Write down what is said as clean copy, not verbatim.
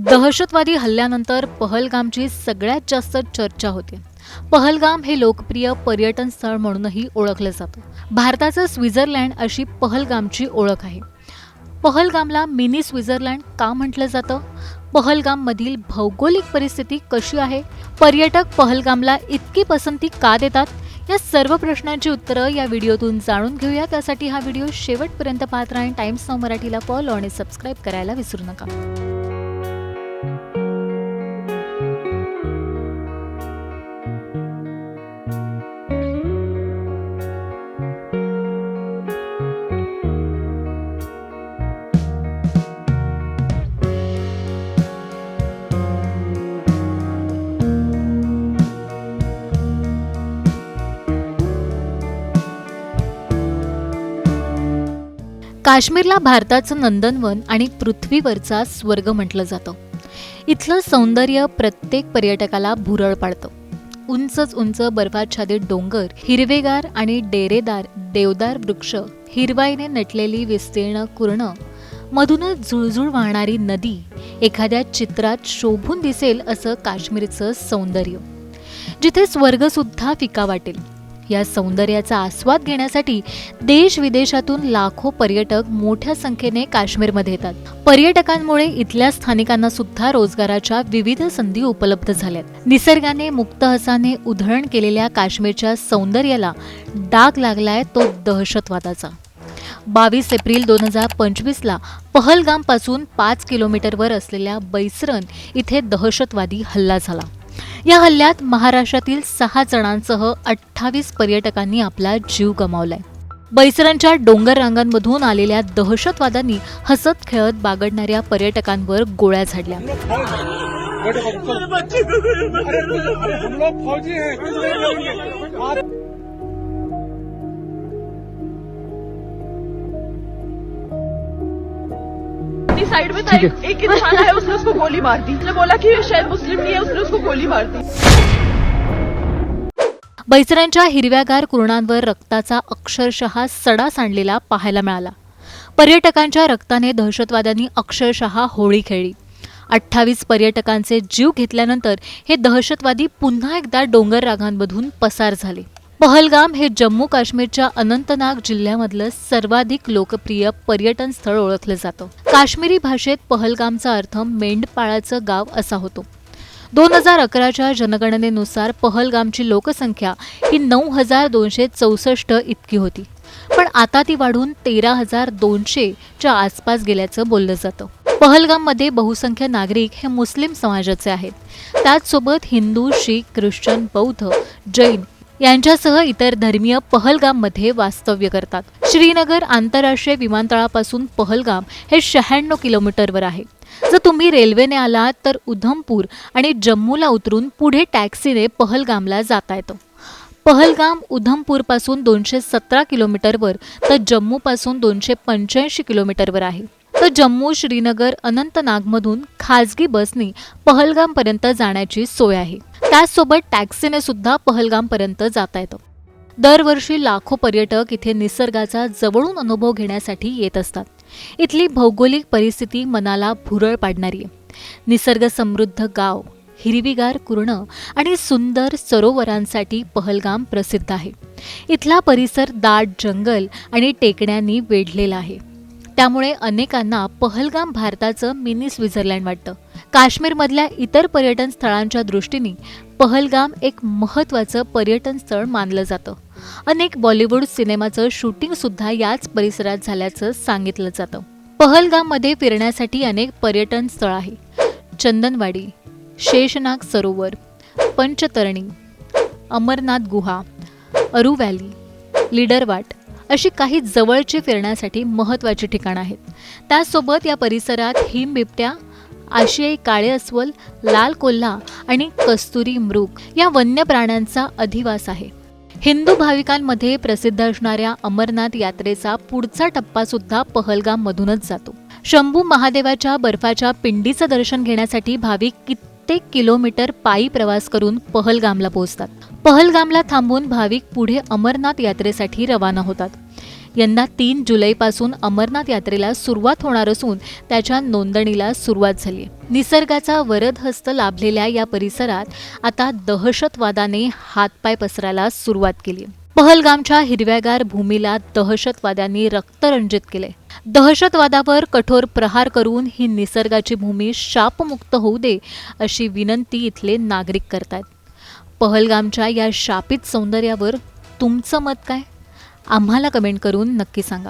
दहशतवादी हल्ल्यानंतर पहलगामची सगळ्यात जास्त चर्चा होते. पहलगाम हे लोकप्रिय पर्यटन स्थळ म्हणूनही ओळखलं जातं. भारताचं स्वित्झर्लंड अशी पहलगामची ओळख आहे. पहलगामला मिनी स्वित्झर्लंड का म्हटलं जातं? पहलगाममधील भौगोलिक परिस्थिती कशी आहे? पर्यटक पहलगामला इतकी पसंती का देतात? या सर्व प्रश्नांची उत्तरं या व्हिडिओतून जाणून घेऊया. त्यासाठी हा व्हिडिओ शेवटपर्यंत पाहत राहा आणि टाइम्स नाऊ मराठीला फॉलो आणि सबस्क्राईब करायला विसरू नका. काश्मीरला भारताचं नंदनवन आणि पृथ्वीवरचा स्वर्ग म्हटलं जातं. इथलं सौंदर्य प्रत्येक पर्यटकाला भुरळ पाडतं. उंचच उंच बर्फाच्छादित डोंगर, हिरवेगार आणि डेरेदार देवदार वृक्ष, हिरवाईने नटलेली विस्तीर्ण कुरणं, मधूनच झुळझुळ वाहणारी नदी, एखाद्या चित्रात शोभून दिसेल असं काश्मीरचं सौंदर्य, जिथे स्वर्ग सुद्धा फिका वाटेल. या सौंदर्याचा आस्वाद घेण्यासाठी देश विदेशातून लाखो पर्यटक मोठ्या संख्येने काश्मीरमध्ये येतात. पर्यटकांमुळे इथल्या स्थानिकांना सुद्धा रोजगाराच्या विविध संधी उपलब्ध झाल्यात. निसर्गाने मुक्तहसाने उधळण केलेल्या काश्मीरच्या सौंदर्याला डाग लागलाय तो दहशतवादाचा. 22 एप्रिल 2025ला पहलगाम पासून 5 किलोमीटरवर असलेल्या बैसरन इथे दहशतवादी हल्ला झाला. या हल्ल्यात महाराष्ट्रातील 6 जणांसह 28 पर्यटकांनी आपला जीव गमावलाय. बैसरांच्या डोंगर रांगांमधून आलेल्या दहशतवाद्यांनी हसत खेळत बागडणाऱ्या पर्यटकांवर गोळ्या झाडल्या. साइड में था एक इंसान आया, उसने उसको गोली मार दी. उसने बोला कि शायद मुस्लिम नहीं है, उसने उसको गोली मार दी. बैसरांच्या हिरव्यागार कुरणांवर रक्ताचा अक्षरशः सडा सांडलेला पाहायला मिळाला. पर्यटकांच्या रक्ताने दहशतवाद्यांनी अक्षरशः होळी खेळली. 28 पर्यटकांचे जीव घेतल्यानंतर हे दहशतवादी पुन्हा एकदा डोंगर रांगांमधून पसार झाले. पहलगाम हे जम्मू काश्मीरच्या अनंतनाग जिल्ह्यामधलं सर्वाधिक लोकप्रिय पर्यटन स्थळ ओळखलं जातं. काश्मीरी भाषेत पहलगामचा अर्थ मेंढपाळाचं गाव असा होतो. 2011च्या जनगणनेनुसार पहलगामची लोकसंख्या ही 9,264 इतकी होती, पण आता ती वाढून 13,200च्या आसपास गेल्याचं बोललं जातं. पहलगाममध्ये बहुसंख्य नागरिक हे मुस्लिम समाजाचे आहेत. त्याचसोबत हिंदू, शीख, ख्रिश्चन, बौद्ध, जैन यांच्यासह इतर धर्मीय पहलगाममध्ये वास्तव्य करतात. श्रीनगर आंतरराष्ट्रीय विमानतळापासून पहलगाम हे 96 किलोमीटरवर आहे. जर तुम्ही रेल्वेने आलात तर उधमपूर आणि जम्मूला उतरून पुढे टॅक्सीने पहलगामला जाता येतं. पहलगाम उधमपूरपासून 217 किलोमीटरवर तर जम्मूपासून 285 किलोमीटरवर आहे. तर जम्मू, श्रीनगर, अनंतनागमधून खाजगी बसनी पहलगामपर्यंत जाण्याची सोय आहे. त्याचसोबत टॅक्सीने सुद्धा पहलगामपर्यंत जाता येतं. दरवर्षी लाखो पर्यटक इथे निसर्गाचा जवळून अनुभव घेण्यासाठी येत असतात. इथली भौगोलिक परिस्थिती मनाला भुरळ पाडणारी आहे. निसर्ग समृद्ध गाव, हिरवीगार कुरणं आणि सुंदर सरोवरांसाठी पहलगाम प्रसिद्ध आहे. इथला परिसर दाट जंगल आणि टेकड्यांनी वेढलेला आहे. त्यामुळे अनेकांना पहलगाम भारताचं मिनी स्वित्झर्लंड वाटतं. काश्मीरमधल्या इतर पर्यटन स्थळांच्या दृष्टीने पहलगाम एक महत्त्वाचं पर्यटन स्थळ मानलं जातं. अनेक बॉलिवूड सिनेमाचं शूटिंग सुद्धा याच परिसरात झाल्याचं सांगितलं जातं. पहलगाममध्ये फिरण्यासाठी अनेक पर्यटन स्थळ आहे. चंदनवाडी, शेषनाग सरोवर, पंचतरणी, अमरनाथ गुहा, अरू व्हॅली, लिडरवाट अशी काही जवळची फिरण्यासाठी महत्त्वाची ठिकाणं आहेत. त्याचसोबत या परिसरात हिमबिबट्या, आशियाई काळे अस्वल, लाल कोल्हा आणि कस्तुरी मृग या वन्य प्राण्यांचा अधिवास आहे. हिंदू भाविकांमध्ये प्रसिद्ध असणाऱ्या अमरनाथ यात्रेचा पुढचा टप्पा सुद्धा पहलगाममधूनच जातो. शंभू महादेवाच्या बर्फाच्या पिंडीचं दर्शन घेण्यासाठी भाविक कित्येक किलोमीटर पायी प्रवास करून पहलगामला पोहोचतात. पहलगामला थांबून भाविक पुढे अमरनाथ यात्रेसाठी रवाना होतात. यंदा 3 जुलैपासून अमरनाथ यात्रेला सुरुवात होणार असून त्याच्या नोंदणीला सुरुवात झाली आहे. निसर्गाचा वरदहस्त लाभलेल्या या परिसरात आता दहशतवादाने हातपाय पसरायला सुरुवात केली आहे. पहलगामच्या हिरव्यागार भूमीला दहशतवाद्यांनी रक्तरंजित केले. दहशतवादावर कठोर प्रहार करून ही निसर्गाची भूमी शापमुक्त होऊ दे अशी विनंती इथले नागरिक करतात. पहलगामच्या या शापित सौंदर्यावर तुमचं मत काय? आम्हाला कमेंट करून नक्की सांगा.